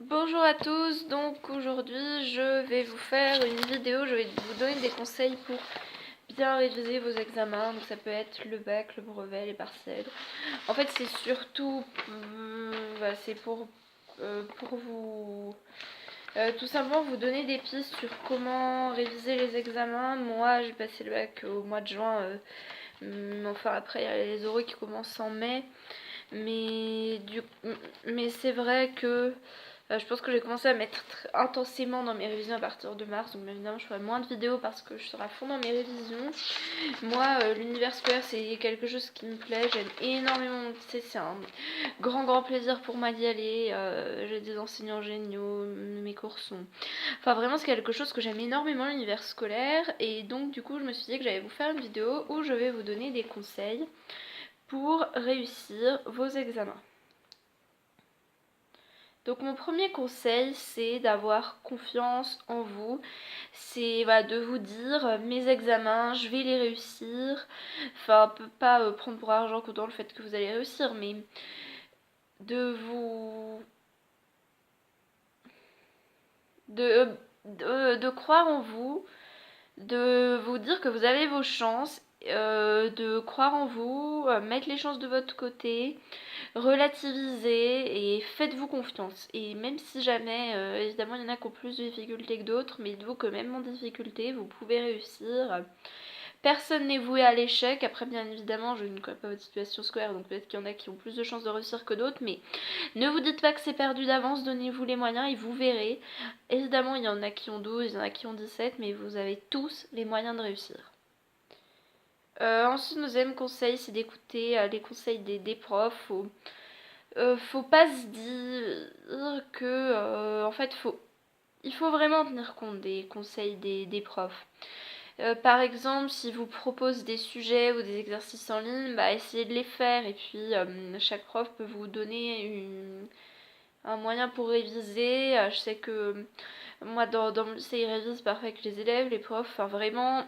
Bonjour à tous, donc aujourd'hui je vais vous faire une vidéo, je vais vous donner des conseils pour bien réviser vos examens, donc ça peut être le bac, le brevet, les partiels. En fait c'est surtout, c'est pour vous, tout simplement vous donner des pistes sur comment réviser les examens. Moi j'ai passé le bac au mois de juin, enfin après il y a les oraux qui commencent en mai, mais, mais c'est vrai que je pense que j'ai commencé à mettre intensément dans mes révisions à partir de mars, donc évidemment je ferai moins de vidéos parce que je serai à fond dans mes révisions. Moi, l'univers scolaire c'est quelque chose qui me plaît, j'aime énormément mon lycée, c'est un grand plaisir pour moi d'y aller. J'ai des enseignants géniaux, mes cours sont... Enfin vraiment c'est quelque chose que j'aime énormément l'univers scolaire, et donc du coup je me suis dit que j'allais vous faire une vidéo où je vais vous donner des conseils pour réussir vos examens. Donc mon premier conseil, c'est d'avoir confiance en vous. C'est de vous dire mes examens, je vais les réussir. Enfin, pas prendre pour argent comptant le fait que vous allez réussir, mais de vous de croire en vous, de vous dire que vous avez vos chances, de croire en vous, mettre les chances de votre côté, relativisez et faites-vous confiance. Et même si jamais, évidemment, il y en a qui ont plus de difficultés que d'autres, mais dites-vous que même en difficulté, vous pouvez réussir. Personne n'est voué à l'échec. Après, bien évidemment, je ne connais pas votre situation scolaire, donc peut-être qu'il y en a qui ont plus de chances de réussir que d'autres, mais ne vous dites pas que c'est perdu d'avance, donnez-vous les moyens et vous verrez. Évidemment, il y en a qui ont 12, il y en a qui ont 17, mais vous avez tous les moyens de réussir. Ensuite, mon deuxième conseil, c'est d'écouter les conseils des profs. Faut pas se dire que, en fait, il faut vraiment tenir compte des conseils des profs. Par exemple, s'ils vous proposent des sujets ou des exercices en ligne, essayez de les faire, et puis chaque prof peut vous donner un moyen pour réviser. Je sais que moi dans mon lycée ils révisent parfois avec les élèves, les profs, enfin vraiment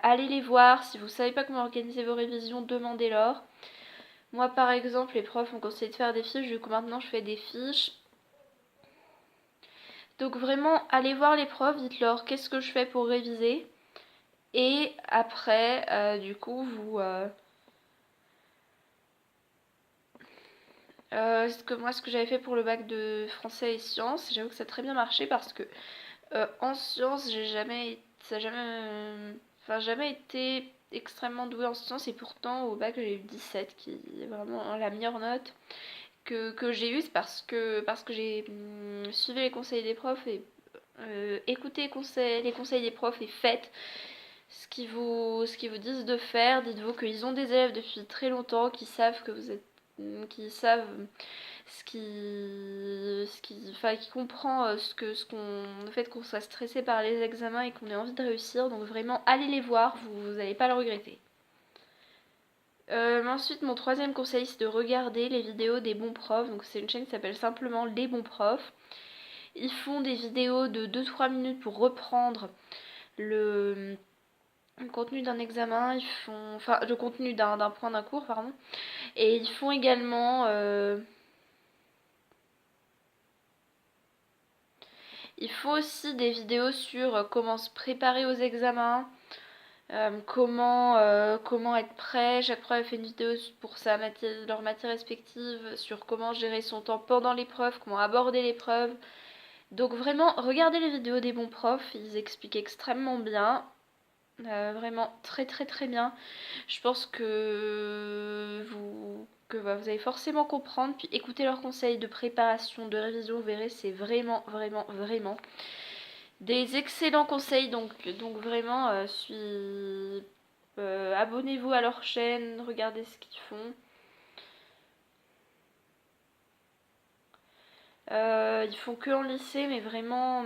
allez les voir. Si vous savez pas comment organiser vos révisions, demandez-leur. Moi par exemple les profs m'ont conseillé de faire des fiches, du coup maintenant je fais des fiches. Donc vraiment allez voir les profs, dites-leur qu'est-ce que je fais pour réviser. Et après du coup vous... ce que j'avais fait pour le bac de français et sciences, j'avoue que ça a très bien marché parce que en sciences, jamais été extrêmement douée en sciences, et pourtant au bac j'ai eu 17, qui est vraiment la meilleure note que j'ai eue. C'est parce que j'ai suivi les conseils des profs et écoutez les conseils des profs et faites ce qu'ils vous disent de faire. Dites-vous qu'ils ont des élèves depuis très longtemps qui savent que vous êtes qui savent qui comprend le fait qu'on soit stressé par les examens et qu'on ait envie de réussir. Donc vraiment, allez les voir, vous n'allez pas le regretter. Ensuite, mon troisième conseil, c'est de regarder les vidéos des bons profs. Donc c'est une chaîne qui s'appelle simplement Les Bons Profs. Ils font des vidéos de 2-3 minutes pour reprendre le contenu d'un examen, le contenu d'un point d'un cours, pardon. Et ils font également il faut aussi des vidéos sur comment se préparer aux examens, comment être prêt. Chaque prof fait une vidéo pour leur matière respective, sur comment gérer son temps pendant l'épreuve, comment aborder l'épreuve. Donc vraiment, regardez les vidéos des bons profs, ils expliquent extrêmement bien. Vraiment très bien. Je pense que vous allez forcément comprendre, puis écoutez leurs conseils de préparation, de révision, vous verrez, c'est vraiment des excellents conseils. Donc vraiment, abonnez-vous à leur chaîne, regardez ce qu'ils font. Ils font que en lycée, mais vraiment,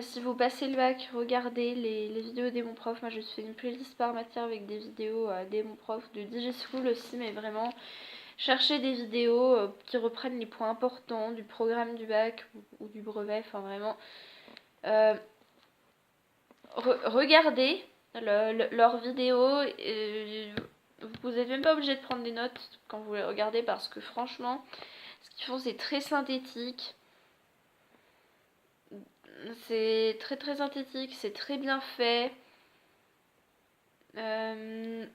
si vous passez le bac, regardez les vidéos des bons profs. Moi, je fais une playlist par matière avec des vidéos des bons profs, de DigiSchool aussi, mais vraiment, cherchez des vidéos qui reprennent les points importants du programme du bac ou du brevet. Enfin, vraiment, euh, regardez leurs vidéos. Vous n'êtes même pas obligé de prendre des notes quand vous les regardez, parce que franchement, ce qu'ils font, c'est très synthétique. C'est très très synthétique, c'est très bien fait.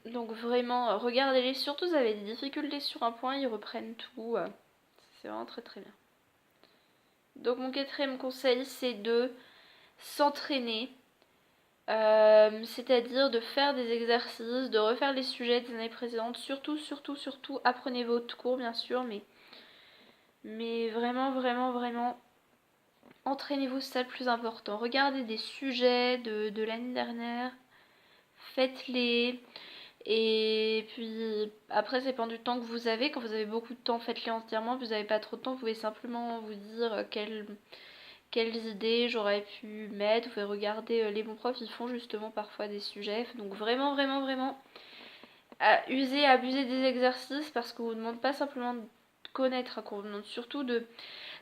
Donc vraiment, regardez-les. Surtout, vous avez des difficultés sur un point, ils reprennent tout. C'est vraiment très très bien. Donc mon quatrième conseil, c'est de s'entraîner. C'est-à-dire de faire des exercices, de refaire les sujets des années précédentes. Surtout, surtout, surtout, apprenez votre cours, bien sûr, mais vraiment, vraiment, vraiment, entraînez-vous, c'est ça le plus important. Regardez des sujets de l'année dernière, faites-les. Et puis après, ça dépend du temps que vous avez. Quand vous avez beaucoup de temps, faites-les entièrement. Vous n'avez pas trop de temps, vous pouvez simplement vous dire quelles idées j'aurais pu mettre. Vous pouvez regarder les bons profs, ils font justement parfois des sujets. Donc vraiment, vraiment, vraiment, user, abuser des exercices parce qu'on vous demande pas simplement de connaître, qu'on vous demande surtout de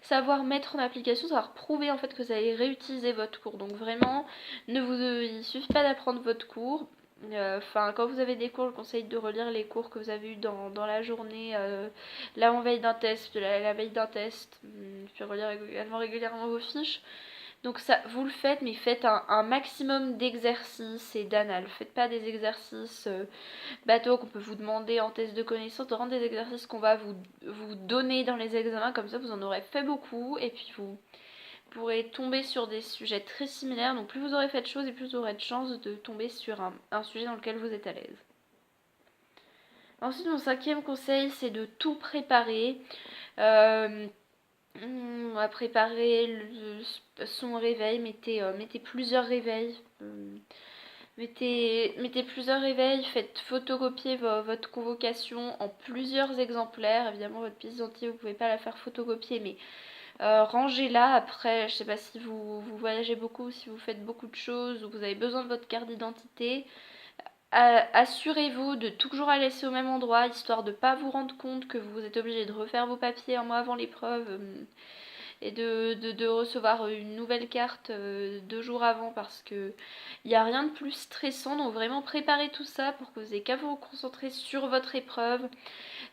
savoir mettre en application, savoir prouver en fait que vous allez réutiliser votre cours. Donc vraiment, il suffit pas d'apprendre votre cours. Enfin, quand vous avez des cours, je conseille de relire les cours que vous avez eu dans la journée, l'avant-veille d'un test, la veille d'un test, puis relire également régulièrement vos fiches. Donc ça, vous le faites, mais faites un maximum d'exercices et d'annales. Faites pas des exercices bateaux qu'on peut vous demander en test de connaissance, de rendre des exercices qu'on va vous donner dans les examens, comme ça vous en aurez fait beaucoup, et puis vous pourrez tomber sur des sujets très similaires. Donc plus vous aurez fait de choses, et plus vous aurez de chances de tomber sur un sujet dans lequel vous êtes à l'aise. Ensuite, mon cinquième conseil, c'est de tout préparer. On va préparer son réveil, mettez plusieurs réveils. Mettez plusieurs réveils, faites photocopier votre convocation en plusieurs exemplaires. Évidemment, votre pièce d'identité, vous ne pouvez pas la faire photocopier, mais rangez-la. Après, je ne sais pas si vous voyagez beaucoup, si vous faites beaucoup de choses, ou vous avez besoin de votre carte d'identité. Assurez-vous de toujours la laisser au même endroit, histoire de ne pas vous rendre compte que vous êtes obligé de refaire vos papiers un mois avant l'épreuve. Et de recevoir une nouvelle carte 2 jours avant, parce que il n'y a rien de plus stressant. Donc vraiment préparez tout ça pour que vous ayez qu'à vous concentrer sur votre épreuve,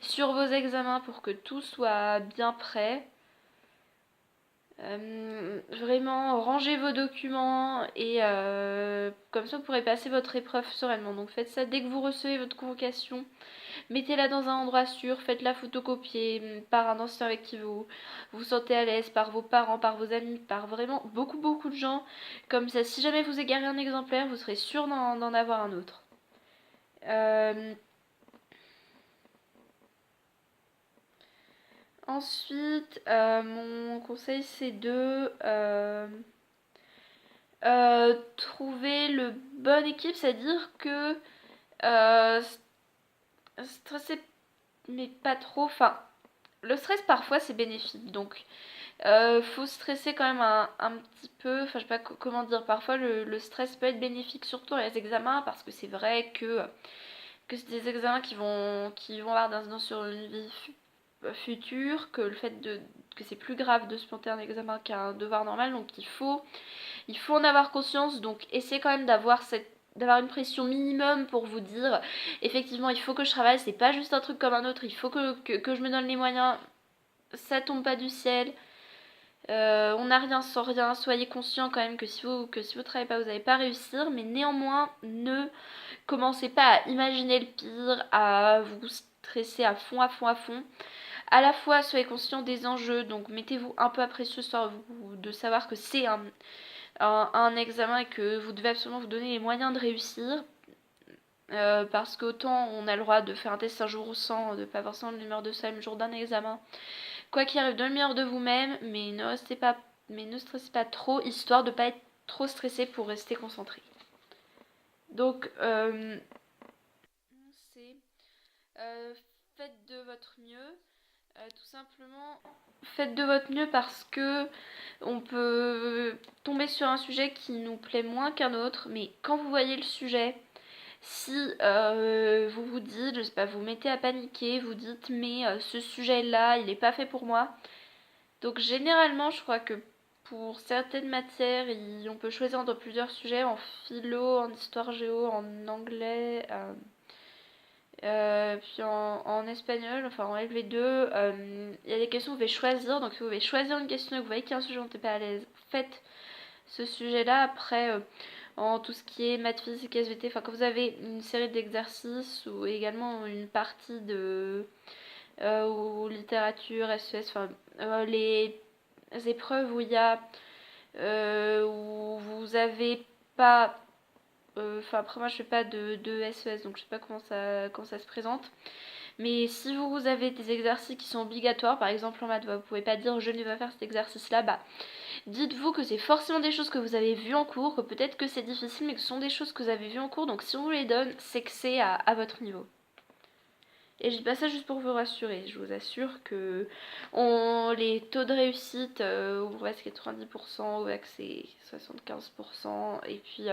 sur vos examens, pour que tout soit bien prêt. Vraiment rangez vos documents, et comme ça vous pourrez passer votre épreuve sereinement. Donc faites ça dès que vous recevez votre convocation. Mettez-la dans un endroit sûr, faites-la photocopier par un enseignant avec qui vous vous sentez à l'aise, par vos parents, par vos amis, par vraiment beaucoup beaucoup de gens. Comme ça, si jamais vous égarez un exemplaire, vous serez sûr d'en avoir un autre. Ensuite, mon conseil, c'est de trouver le bon équipe, c'est-à-dire que stresser, mais pas trop. Enfin, le stress parfois c'est bénéfique, donc faut stresser quand même un petit peu. Enfin, je sais pas comment dire, parfois le stress peut être bénéfique, surtout dans les examens, parce que c'est vrai que c'est des examens qui vont avoir des incidences sur une vie future, que le fait que c'est plus grave de se planter un examen qu'un devoir normal, donc il faut en avoir conscience. Donc essayez quand même d'avoir une pression minimum pour vous dire effectivement il faut que je travaille, c'est pas juste un truc comme un autre, il faut que je me donne les moyens, ça tombe pas du ciel. On n'a rien sans rien. Soyez conscient quand même que si vous travaillez pas, vous n'allez pas réussir. Mais néanmoins, ne commencez pas à imaginer le pire, à vous stresser à fond, à fond, à fond. À la fois, soyez conscient des enjeux. Donc, mettez-vous un peu à pression, histoire de savoir que c'est un examen et que vous devez absolument vous donner les moyens de réussir. Parce qu'autant on a le droit de faire un test un jour sans, de pas forcément l'humeur de ça le jour d'un examen. Quoi qu'il arrive, donnez le meilleur de vous-même, mais ne stressez pas trop, histoire de ne pas être trop stressé pour rester concentré. Donc, c'est faites de votre mieux, tout simplement. Faites de votre mieux parce que on peut tomber sur un sujet qui nous plaît moins qu'un autre, mais quand vous voyez le sujet, si vous vous dites, je sais pas, vous mettez à paniquer, vous dites mais ce sujet-là, il n'est pas fait pour moi. Donc généralement, je crois que pour certaines matières, on peut choisir entre plusieurs sujets, en philo, en histoire géo, en anglais, puis en espagnol, enfin en LV2. Il y a des questions où vous pouvez choisir, donc si vous pouvez choisir une question et que vous voyez qu'il y a un sujet où vous n'êtes pas à l'aise, faites ce sujet-là. Après, en tout ce qui est maths, physique, SVT, enfin quand vous avez une série d'exercices ou également une partie de ou littérature, SES, enfin les épreuves où il y a où vous avez pas enfin après moi je fais pas de SES donc je sais pas comment ça se présente. Mais si vous avez des exercices qui sont obligatoires, par exemple en maths, vous pouvez pas dire je ne vais pas faire cet exercice-là, bah dites-vous que c'est forcément des choses que vous avez vues en cours, que peut-être que c'est difficile, mais que ce sont des choses que vous avez vues en cours, donc si on vous les donne, c'est que c'est à votre niveau. Et je dis pas ça juste pour vous rassurer, je vous assure que les taux de réussite au brevet c'est 90%, au bac c'est 75%, et puis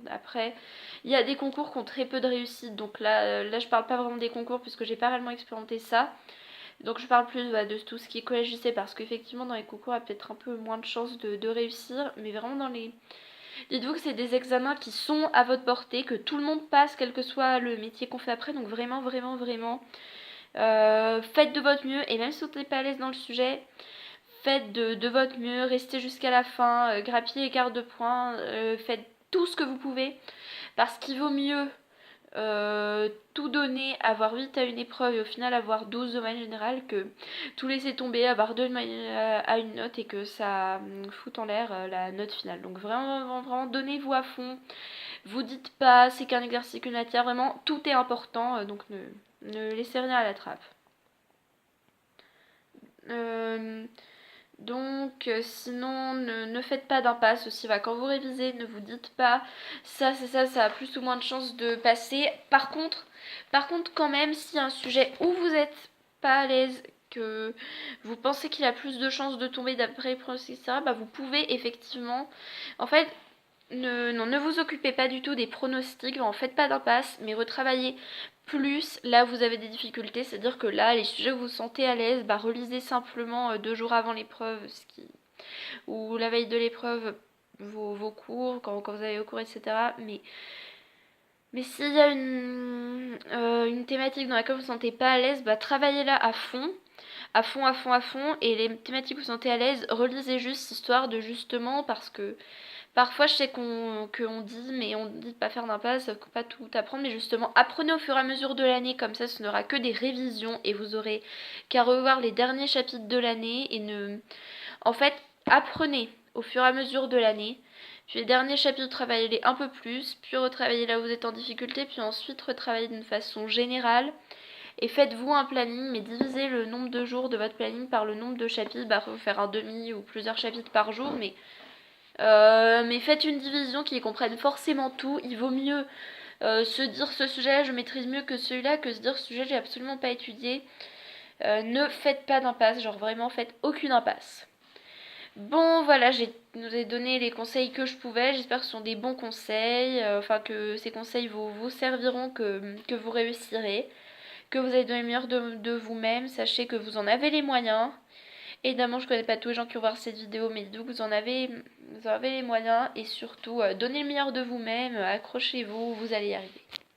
après il y a des concours qui ont très peu de réussite, donc là je parle pas vraiment des concours puisque j'ai pas réellement expérimenté ça, donc je parle plus de tout ce qui est collège lycée parce qu'effectivement dans les concours il y a peut-être un peu moins de chances de réussir, mais vraiment dans les... Dites-vous que c'est des examens qui sont à votre portée, que tout le monde passe quel que soit le métier qu'on fait après, donc vraiment vraiment vraiment faites de votre mieux, et même si vous n'êtes pas à l'aise dans le sujet, faites de votre mieux, restez jusqu'à la fin, grappillez les cartes de points, faites tout ce que vous pouvez, parce qu'il vaut mieux tout donner, avoir 8 à une épreuve et au final avoir 12 de manière générale que tout laisser tomber, avoir 2 à une note et que ça foute en l'air la note finale. Donc vraiment, vraiment donnez-vous à fond, vous dites pas c'est qu'un exercice, qu'une matière, vraiment tout est important, donc ne laissez rien à la trappe. Donc sinon ne faites pas d'impasse aussi, quand vous révisez ne vous dites pas ça c'est ça a plus ou moins de chances de passer. Par contre quand même s'il y a un sujet où vous êtes pas à l'aise, que vous pensez qu'il a plus de chances de tomber d'après les pronostics, etc., bah vous pouvez effectivement, en fait, ne vous occupez pas du tout des pronostics, en faites pas d'impasse, mais retravaillez plus là où vous avez des difficultés, c'est-à-dire que là, les sujets où vous vous sentez à l'aise, bah relisez simplement 2 jours avant l'épreuve, ou la veille de l'épreuve, vos cours, quand vous avez vos cours, etc. Mais s'il y a une thématique dans laquelle vous ne vous sentez pas à l'aise, bah travaillez-la à fond, à fond, à fond, à fond, et les thématiques où vous vous sentez à l'aise, relisez juste, histoire de justement, parce que parfois, je sais qu'on dit, mais on dit de pas faire d'impasse, pas tout apprendre, mais justement, apprenez au fur et à mesure de l'année, comme ça, ce n'aura que des révisions, et vous aurez qu'à revoir les derniers chapitres de l'année, et ne... En fait, apprenez au fur et à mesure de l'année, puis les derniers chapitres, travaillez-les un peu plus, puis retravaillez là où vous êtes en difficulté, puis ensuite retravaillez d'une façon générale, et faites-vous un planning, mais divisez le nombre de jours de votre planning par le nombre de chapitres, bah, faut faire un demi ou plusieurs chapitres par jour, mais faites une division qui comprenne forcément tout. Il vaut mieux se dire ce sujet-là je maîtrise mieux que celui-là que se dire ce sujet j'ai absolument pas étudié. Ne faites pas d'impasse, genre vraiment faites aucune impasse. Bon voilà, je vous ai donné les conseils que je pouvais, j'espère que ce sont des bons conseils, enfin que ces conseils vous serviront, que vous réussirez, que vous allez donner le meilleur de vous-même, sachez que vous en avez les moyens. Évidemment, je connais pas tous les gens qui vont voir cette vidéo, mais dites-vous que vous en avez les moyens, et surtout, donnez le meilleur de vous-même, accrochez-vous, vous allez y arriver.